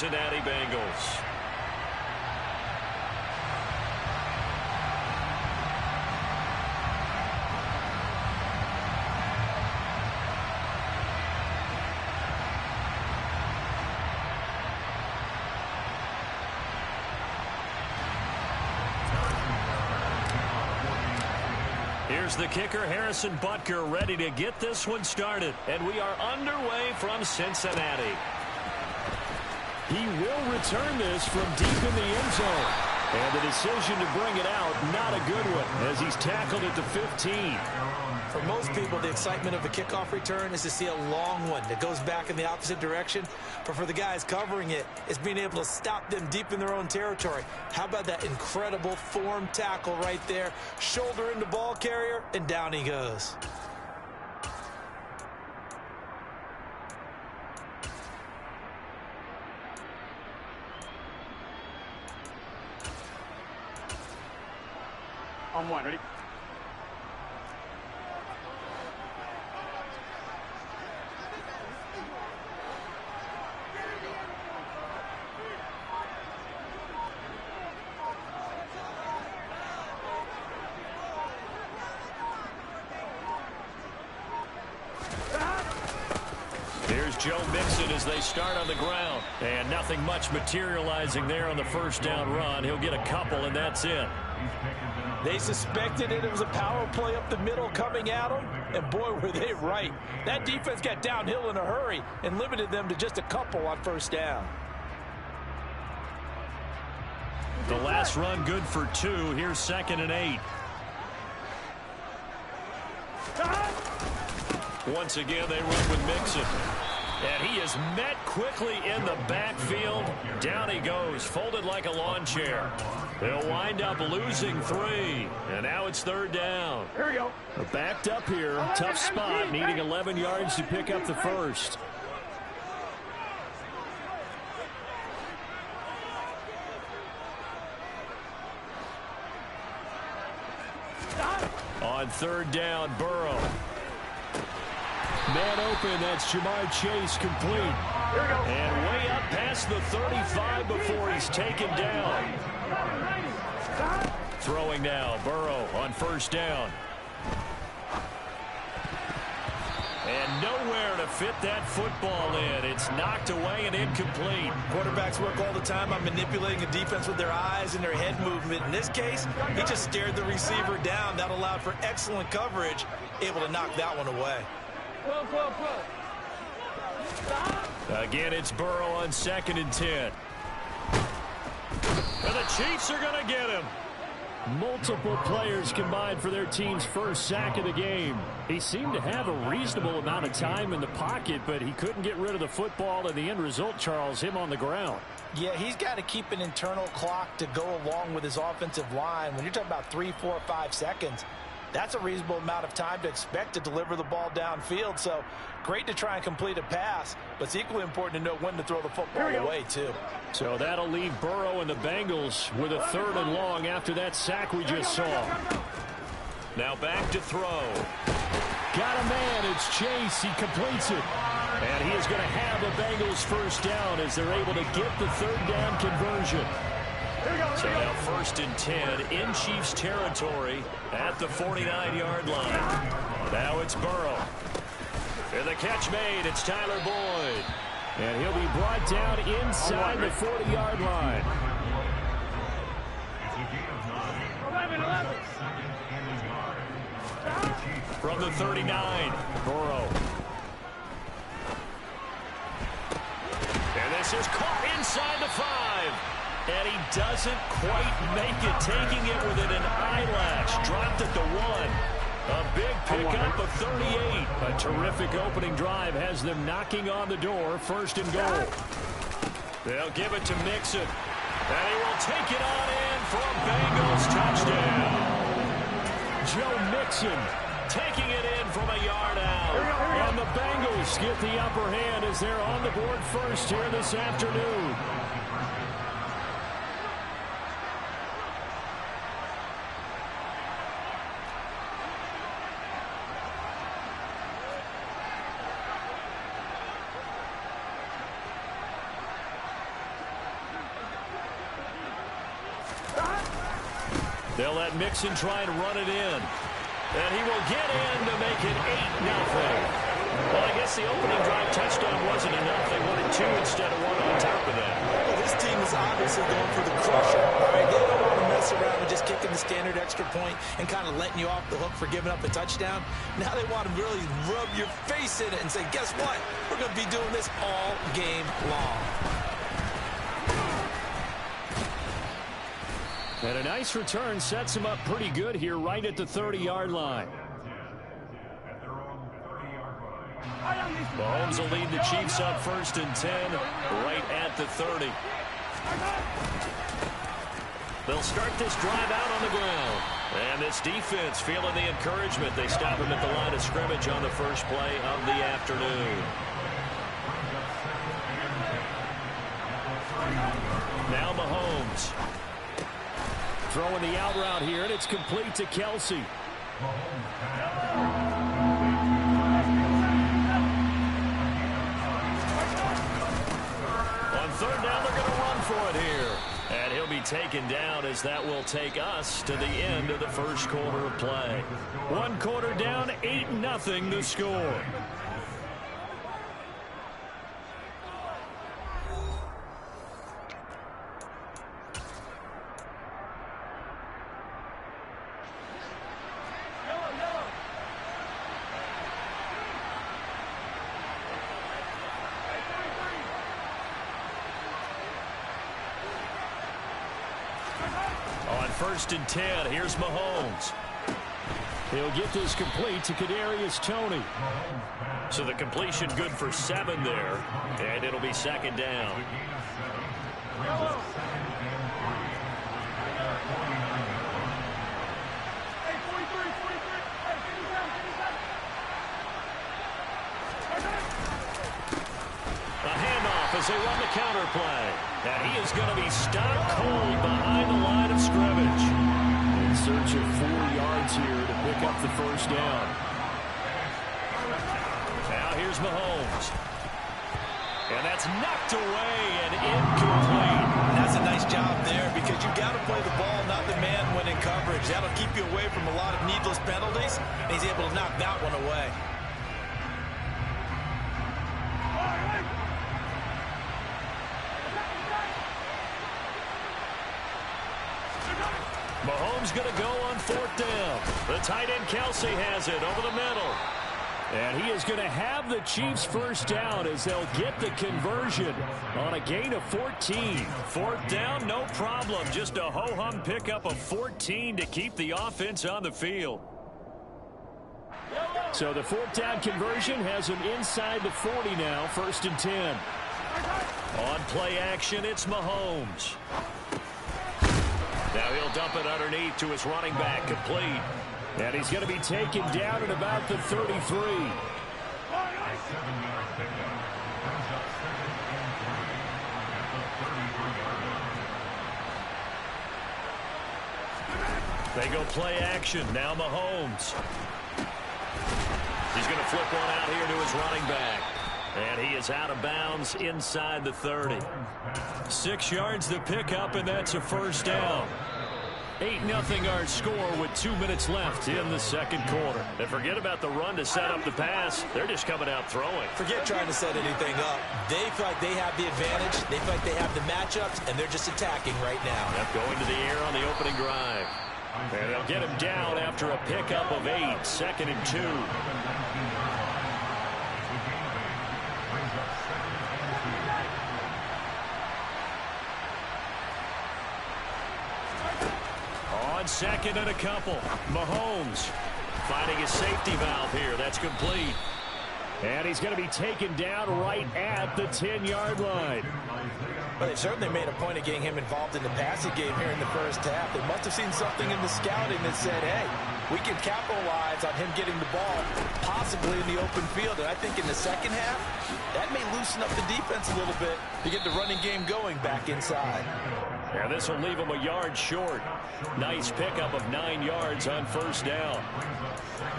Cincinnati Bengals. Here's the kicker, Harrison Butker, ready to get this one started. And we are underway from Cincinnati. He will return this from deep in the end zone. And the decision to bring it out, not a good one, as he's tackled at the 15. For most people, the excitement of a kickoff return is to see a long one that goes back in the opposite direction. But for the guys covering it, it's being able to stop them deep in their own territory. How about that incredible form tackle right there? Shoulder into ball carrier, and down he goes. On one, ready? Here's Joe Mixon as they start on the ground. And nothing much materializing there on the first down run. He'll get a couple, and that's it. They suspected it was a power play up the middle coming at them, and boy, were they right. That defense got downhill in a hurry and limited them to just a couple on first down. The last run good for 2. Here's 2nd and 8. Once again, they run with Mixon. And he is met quickly in the backfield. Down he goes, folded like a lawn chair. They'll wind up losing 3. And now it's 3rd down. Here we go. They're backed up here. Tough spot, needing 11 yards to pick up the first. On 3rd down, Burrow. Man open, that's Jamar Chase complete. And way up past the 35 before he's taken down. Throwing now, Burrow on 1st down. And nowhere to fit that football in. It's knocked away and incomplete. Quarterbacks work all the time on manipulating the defense with their eyes and their head movement. In this case, he just stared the receiver down. That allowed for excellent coverage, able to knock that one away. Again, it's Burrow on 2nd and 10. And the Chiefs are going to get him. Multiple players combined for their team's first sack of the game. He seemed to have a reasonable amount of time in the pocket, but he couldn't get rid of the football, and the end result, Charles, him on the ground. Yeah, he's got to keep an internal clock to go along with his offensive line. When you're talking about 3, 4, 5 seconds, that's a reasonable amount of time to expect to deliver the ball downfield. So great to try and complete a pass, but it's equally important to know when to throw the football away, too. So that'll leave Burrow and the Bengals with a 3rd and long after that sack we just saw. Now back to throw. Got a man. It's Chase. He completes it. And he is going to have the Bengals first down as they're able to get the 3rd down conversion. So now 1st and 10 in Chiefs territory at the 49-yard line. Now it's Burrow. And the catch made. It's Tyler Boyd. And he'll be brought down inside the 40-yard line. 11. From the 39, Burrow. And this is caught inside the 5. And he doesn't quite make it, taking it within an eyelash. Dropped at the 1. A big pickup of 38. A terrific opening drive has them knocking on the door. 1st and goal. They'll give it to Mixon. And he will take it on in for a Bengals touchdown. Joe Mixon taking it in from a yard out. And the Bengals get the upper hand as they're on the board first here this afternoon. They'll let Mixon try and run it in. And he will get in to make it 8-0. Well, I guess the opening drive touchdown wasn't enough. They wanted 2 instead of 1 on top of that. Well, this team is obviously going for the crusher. All right, they don't want to mess around with just kicking the standard extra point and kind of letting you off the hook for giving up a touchdown. Now they want to really rub your face in it and say, guess what? We're going to be doing this all game long. And a nice return sets him up pretty good here right at the 30-yard line. Mahomes will lead the Chiefs up 1st and 10 right at the 30. They'll start this drive out on the ground. And this defense feeling the encouragement. They stop him at the line of scrimmage on the first play of the afternoon. Now Mahomes. Throwing the out route here, and it's complete to Kelsey. On 3rd down, they're going to run for it here. And he'll be taken down as that will take us to the end of the first quarter of play. 1 quarter down, 8-0 the score. On 1st and 10, here's Mahomes. He'll get this complete to Kadarius Toney. So the completion good for 7 there, and it'll be 2nd down. A handoff as they run the counter play. And he is going to be stopped cold behind the line of scrimmage. In search of 4 yards here to pick up the 1st down. Now here's Mahomes. And that's knocked away and incomplete. And that's a nice job there because you've got to play the ball, not the man when in coverage. That'll keep you away from a lot of needless penalties, and he's able to knock that one away. Mahomes going to go on 4th down. The tight end Kelsey has it over the middle. And he is going to have the Chiefs' 1st down as they'll get the conversion on a gain of 14. 4th down, no problem. Just a ho-hum pickup of 14 to keep the offense on the field. So the 4th down conversion has him inside the 40 now, 1st and 10. On play action, it's Mahomes. Now he'll dump it underneath to his running back, complete. And he's going to be taken down at about the 33. They go play action. Now Mahomes. He's going to flip one out here to his running back. And he is out of bounds inside the 30. 6 yards the pickup, and that's a 1st down. 8-0 our score with 2 minutes left in the 2nd quarter. And forget about the run to set up the pass. They're just coming out throwing. Forget trying to set anything up. They feel like they have the advantage. They feel like they have the matchups, and they're just attacking right now. Yep, going to the air on the opening drive. And they'll get him down after a pickup of 8. 2nd and 2. On 2nd and a couple. Mahomes finding his safety valve here. That's complete. And he's going to be taken down right at the 10-yard line. Well, they've certainly made a point of getting him involved in the passing game here in the 1st half. They must have seen something in the scouting that said, hey, we can capitalize on him getting the ball possibly in the open field. And I think in the 2nd half, that may loosen up the defense a little bit to get the running game going back inside. Yeah, this will leave him a yard short. Nice pickup of 9 yards on 1st down.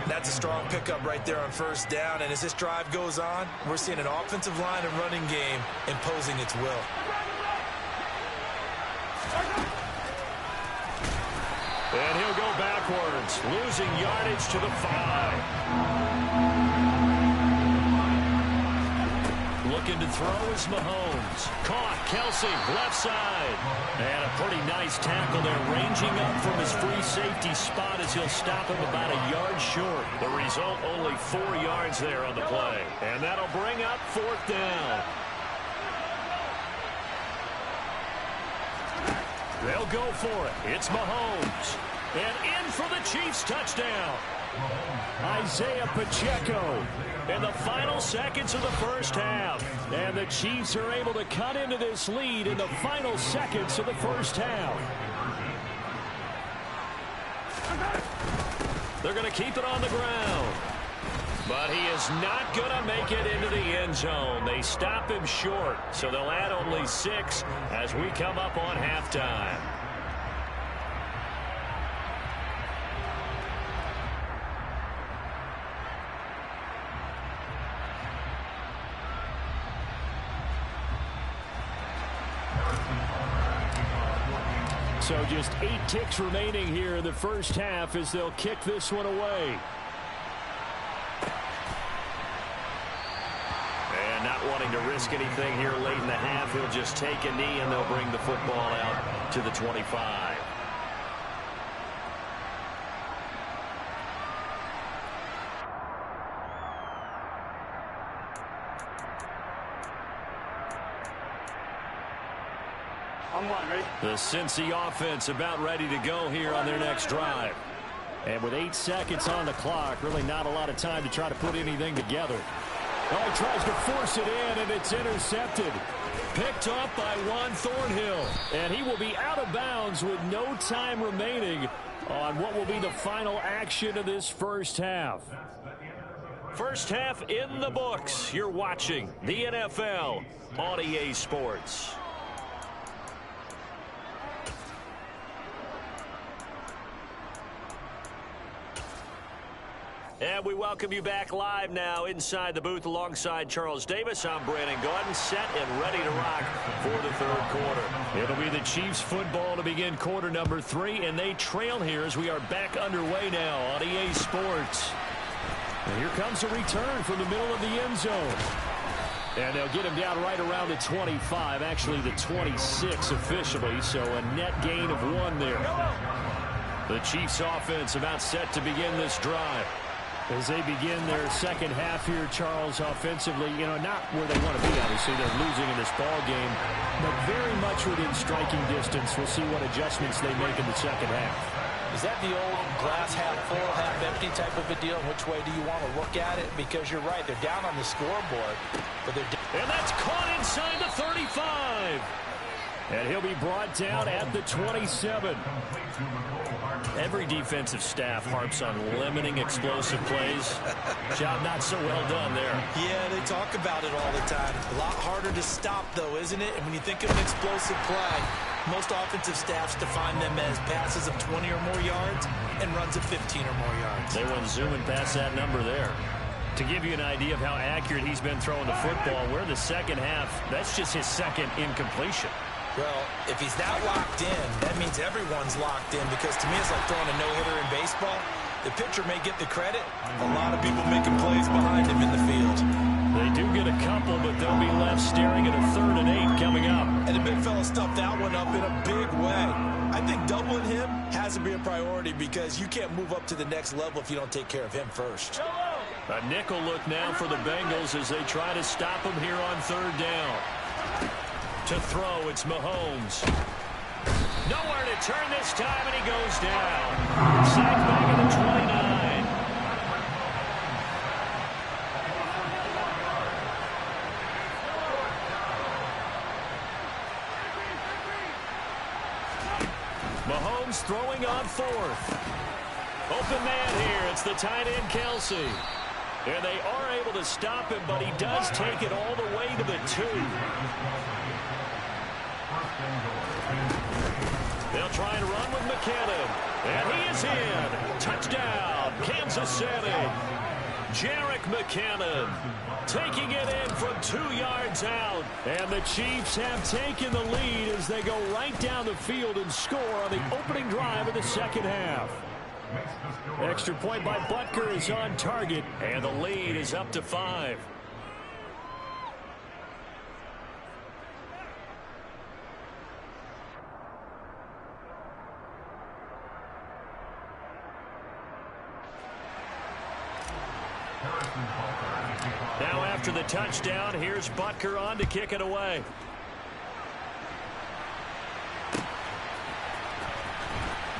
That's a strong pickup right there on 1st down. And as this drive goes on, we're seeing an offensive line and running game imposing its will. 2nd And he'll go backwards, losing yardage to the 5. Looking to throw is Mahomes. Caught, Kelsey, left side. And a pretty nice tackle there, ranging up from his free safety spot as he'll stop him about a yard short. The result, only 4 yards there on the play. And that'll bring up 4th down. They'll go for it. It's Mahomes. And in for the Chiefs touchdown. Isaiah Pacheco in the final seconds of the first half. And the Chiefs are able to cut into this lead in the final seconds of the first half. They're going to keep it on the ground. But he is not going to make it into the end zone. They stop him short, so they'll add only 6 as we come up on halftime. So just 8 ticks remaining here in the first half as they'll kick this one away. And not wanting to risk anything here late in the half, he'll just take a knee and they'll bring the football out to the 25. The Cincy offense about ready to go here on their next drive. And with 8 seconds on the clock, really not a lot of time to try to put anything together. Oh, he tries to force it in, and it's intercepted. Picked up by Juan Thornhill. And he will be out of bounds with no time remaining on what will be the final action of this first half. First half in the books. You're watching the NFL on EA Sports. And we welcome you back live now inside the booth alongside Charles Davis. I'm Brandon Gordon, set and ready to rock for the third quarter. It'll be the Chiefs football to begin quarter number 3, and they trail here as we are back underway now on EA Sports. And here comes a return from the middle of the end zone. And they'll get him down right around the 25, actually the 26 officially, so a net gain of 1 there. The Chiefs offense about set to begin this drive. As they begin their second half here, Charles, offensively, not where they want to be, obviously. They're losing in this ball game, but very much within striking distance. We'll see what adjustments they make in the second half. Is that the old glass half full, half empty type of a deal? Which way do you want to look at it? Because you're right, they're down on the scoreboard. But and that's caught inside the 35. And he'll be brought down at the 27. Every defensive staff harps on limiting explosive plays. Job not so well done there. Yeah, they talk about it all the time. A lot harder to stop, though, isn't it? And when you think of an explosive play, most offensive staffs define them as passes of 20 or more yards and runs of 15 or more yards. They went zooming past that number there. To give you an idea of how accurate he's been throwing the football, we're in the second half. That's just his second incompletion. Well, if he's that locked in, that means everyone's locked in, because to me it's like throwing a no-hitter in baseball. The pitcher may get the credit. A lot of people making plays behind him in the field. They do get a couple, but they'll be left staring at a 3rd and 8 coming up. And the big fella stuffed that one up in a big way. I think doubling him has to be a priority, because you can't move up to the next level if you don't take care of him first. A nickel look now for the Bengals as they try to stop him here on 3rd down. To throw, it's Mahomes. Nowhere to turn this time, and he goes down. Sacked back at the 29. Mahomes throwing on 4th. Open man here. It's the tight end, Kelsey. And they are able to stop him, but he does take it all the way to the 2. They'll try and run with McKinnon. And he is in. Touchdown, Kansas City. Jerick McKinnon taking it in from 2 yards out. And the Chiefs have taken the lead as as they go right down the field and score on the opening drive of the second half. Extra point by Butker is on target, and the lead is up to 5. Now after the touchdown, here's Butker on to kick it away.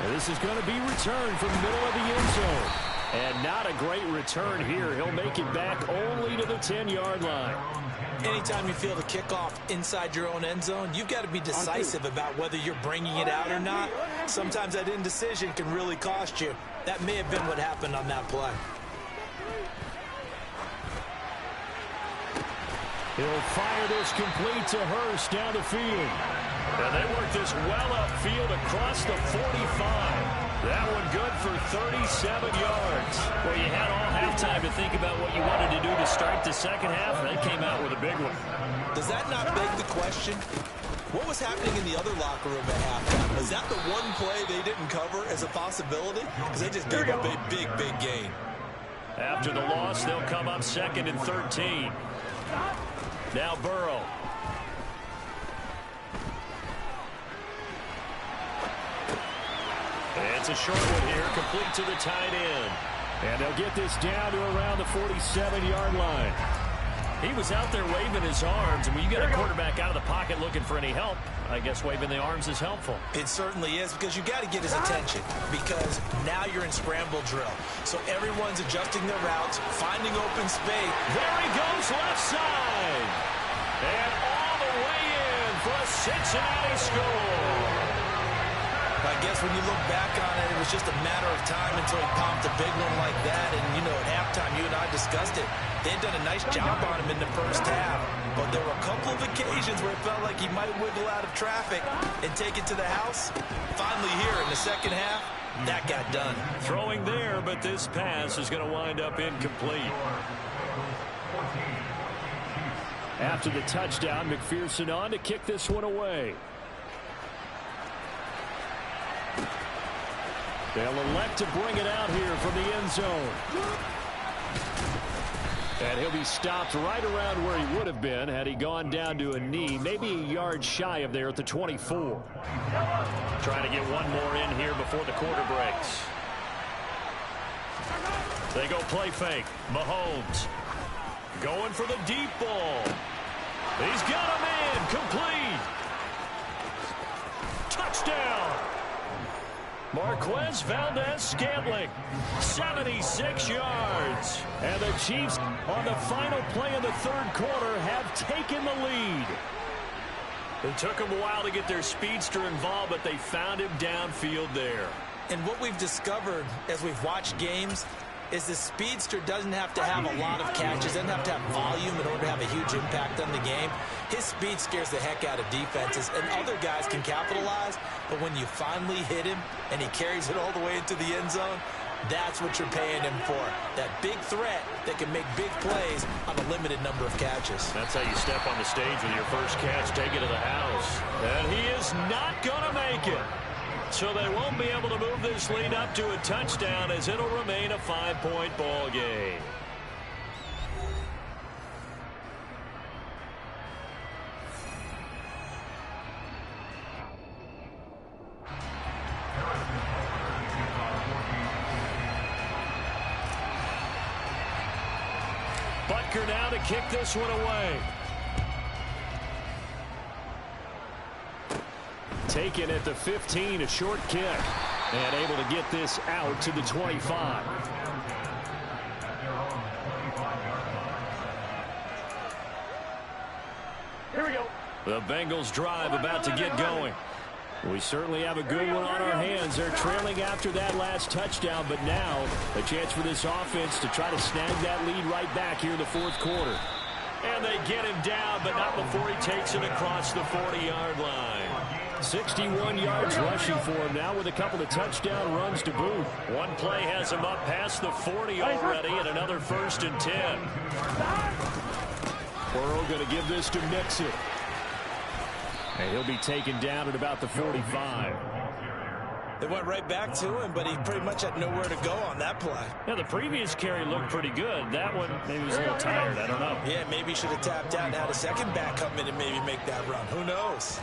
This is going to be returned from the middle of the end zone. And not a great return here. He'll make it back only to the 10-yard line. Anytime you feel the kickoff inside your own end zone, you've got to be decisive about whether you're bringing it out or not. Sometimes that indecision can really cost you. That may have been what happened on that play. He'll fire this complete to Hurst down the field. And they work this well upfield across the 45. That one good for 37 yards. Well, you had all halftime to think about what you wanted to do to start the second half, and they came out with a big one. Does that not beg the question? What was happening in the other locker room at halftime? Was that the one play they didn't cover as a possibility? Because they just gave up a big, big gain. After the loss, they'll come up 2nd and 13. Now Burrow. It's a short one here, complete to the tight end. And they'll get this down to around the 47-yard line. He was out there waving his arms, and when you get a quarterback out of the pocket looking for any help, I guess waving the arms is helpful. It certainly is, because you got to get his attention, because now you're in scramble drill. So everyone's adjusting their routes, finding open space. There he goes, left side. And all the way in for a Cincinnati score. I guess when you look back on it, it was just a matter of time until he pumped a big one like that. And, you know, at halftime, you and I discussed it. They had done a nice job on him in the first half. But there were a couple of occasions where it felt like he might wiggle out of traffic and take it to the house. Finally here in the second half, that got done. Throwing there, but this pass is going to wind up incomplete. After the touchdown, McPherson on to kick this one away. They'll elect to bring it out here from the end zone. And he'll be stopped right around where he would have been had he gone down to a knee, maybe a yard shy of there at the 24. Trying to get one more in here before the quarter breaks. They go play fake. Mahomes going for the deep ball. He's got a man. Complete. Touchdown. Marquez Valdez-Scantling, 76 yards. And the Chiefs, on the final play of the third quarter, have taken the lead. It took them a while to get their speedster involved, but they found him downfield there. And what we've discovered as we've watched games is the speedster doesn't have to have a lot of catches, doesn't have to have volume in order to have a huge impact on the game. His speed scares the heck out of defenses, and other guys can capitalize, but when you finally hit him and he carries it all the way into the end zone, that's what you're paying him for. That big threat that can make big plays on a limited number of catches. That's how you step on the stage with your first catch, take it to the house. And he is not going to make it. So they won't be able to move this lead up to a touchdown, as it'll remain a 5-point ball game. Butker now to kick this one away. Taken at the 15, a short kick. And able to get this out to the 25. Here we go. The Bengals drive about to get going. We certainly have a good one on our hands. They're trailing after that last touchdown, but now a chance for this offense to try to snag that lead right back here in the fourth quarter. And they get him down, but not before he takes it across the 40-yard line. 61 yards rushing for him now with a couple of touchdown runs to boot. One play has him up past the 40 already, and another 1st and 10. Burrow going to give this to Mixon. And he'll be taken down at about the 45. They went right back to him, but he pretty much had nowhere to go on that play. Yeah, the previous carry looked pretty good. That one, maybe he was a little tired. I don't know. Yeah, maybe he should have tapped out and had a second back come in and maybe make that run. Who knows?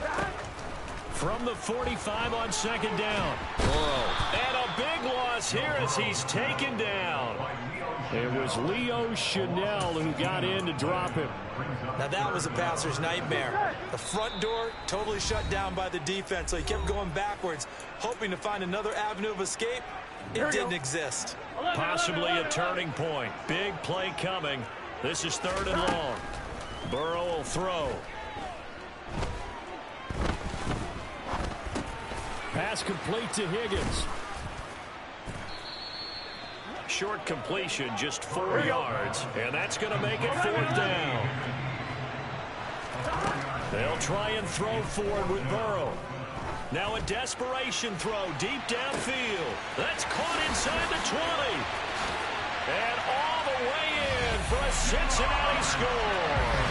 From the 45 on second down. Whoa. And a big loss here as he's taken down. It was Leo Chanel who got in to drop him. Now that was a passer's nightmare. The front door totally shut down by the defense, so he kept going backwards, hoping to find another avenue of escape. It didn't exist. Possibly a turning point. Big play coming. This is 3rd and long. Burrow will throw. Pass complete to Higgins. Short completion, just 4 yards, and that's going to make it 4th down. They'll try and throw forward with Burrow. Now a desperation throw deep downfield. That's caught inside the 20. And all the way in for a Cincinnati score.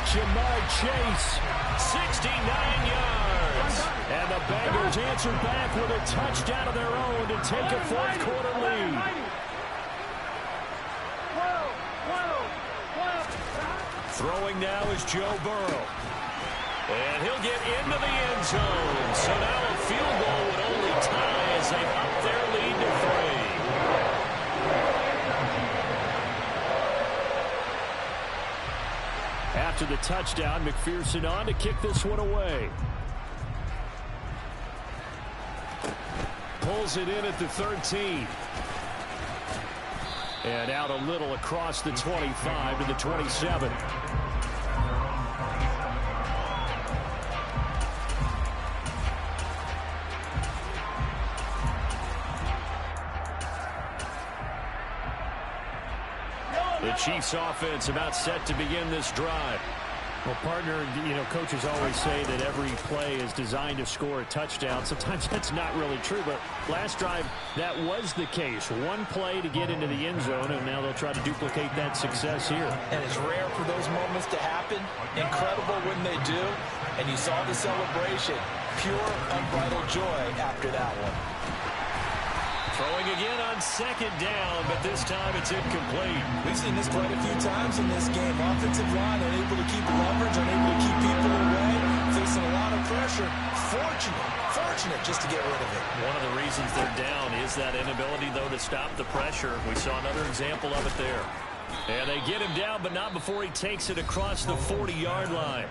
Jamar Chase. 69 yards. And the Bengals answer back with a touchdown of their own to take a 4th quarter lead. Throwing now is Joe Burrow. And he'll get into the end zone. So now a field goal would only tie as they up their lead to 3. After the touchdown, McPherson on to kick this one away. Pulls it in at the 13. And out a little across the 25 to the 27. The Chiefs offense about set to begin this drive. Well, partner, coaches always say that every play is designed to score a touchdown. Sometimes that's not really true, but last drive, that was the case. One play to get into the end zone, and now they'll try to duplicate that success here. And it's rare for those moments to happen. Incredible when they do. And you saw the celebration. Pure, unbridled joy after that one. Throwing again on second down, but this time it's incomplete. We've seen this quite a few times in this game. Offensive line unable to keep leverage, unable to keep people away, facing a lot of pressure. Fortunate just to get rid of it. One of the reasons they're down is that inability, though, to stop the pressure. We saw another example of it there. And they get him down, but not before he takes it across the 40-yard line.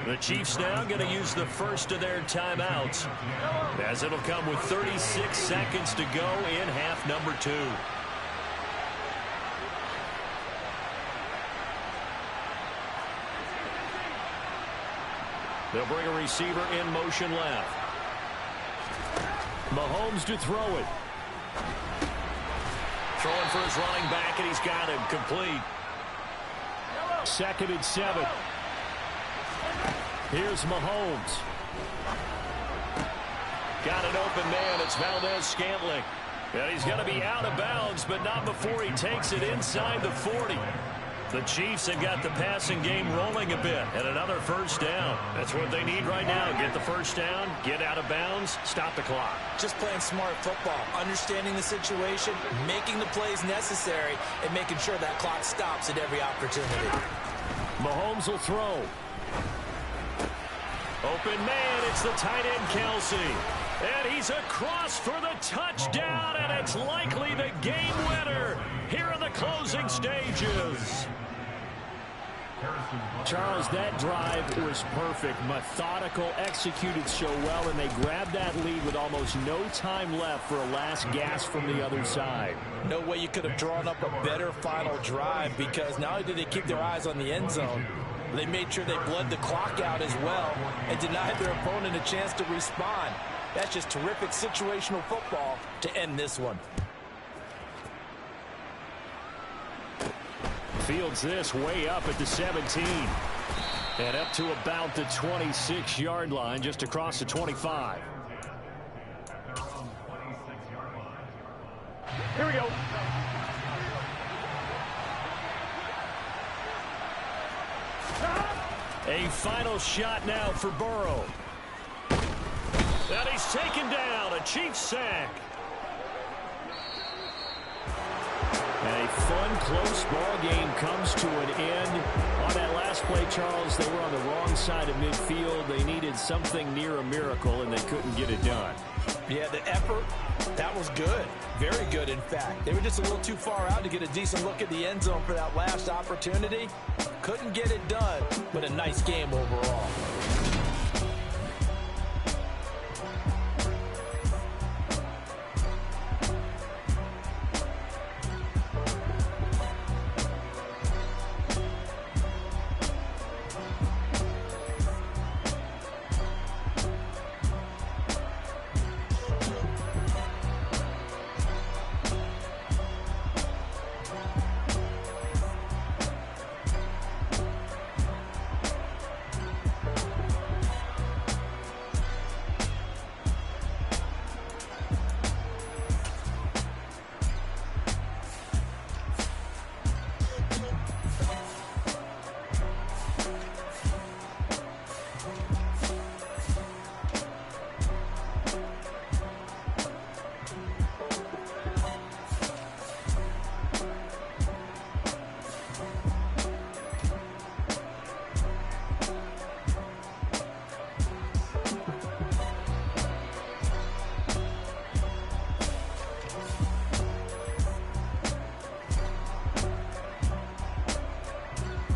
The Chiefs now going to use the first of their timeouts, as it'll come with 36 seconds to go in half number 2. They'll bring a receiver in motion left. Mahomes to throw it. Throwing for his running back, and he's got him complete. 2nd and 7. Here's Mahomes. Got an open man. It's Valdez-Scantling. And he's going to be out of bounds, but not before he takes it inside the 40. The Chiefs have got the passing game rolling a bit, and another first down. That's what they need right now. Get the first down, get out of bounds, stop the clock. Just playing smart football, understanding the situation, making the plays necessary, and making sure that clock stops at every opportunity. Mahomes will throw. Open man, it's the tight end Kelsey. And he's across for the touchdown, and it's likely the game winner here in the closing stages. Charles, that drive was perfect. Methodical, executed so well, and they grabbed that lead with almost no time left for a last gasp from the other side. No way you could have drawn up a better final drive, because not only did they keep their eyes on the end zone, they made sure they bled the clock out as well and denied their opponent a chance to respond. That's just terrific situational football to end this one. Fields this way up at the 17. And up to about the 26-yard line, just across the 25. Here we go. A final shot now for Burrow. And he's taken down. A Chiefs sack. And a fun, close ball game comes to an end. On that last play, Charles, they were on the wrong side of midfield. They needed something near a miracle, and they couldn't get it done. Yeah, the effort, that was good. Very good, in fact. They were just a little too far out to get a decent look at the end zone for that last opportunity. Couldn't get it done, but a nice game overall.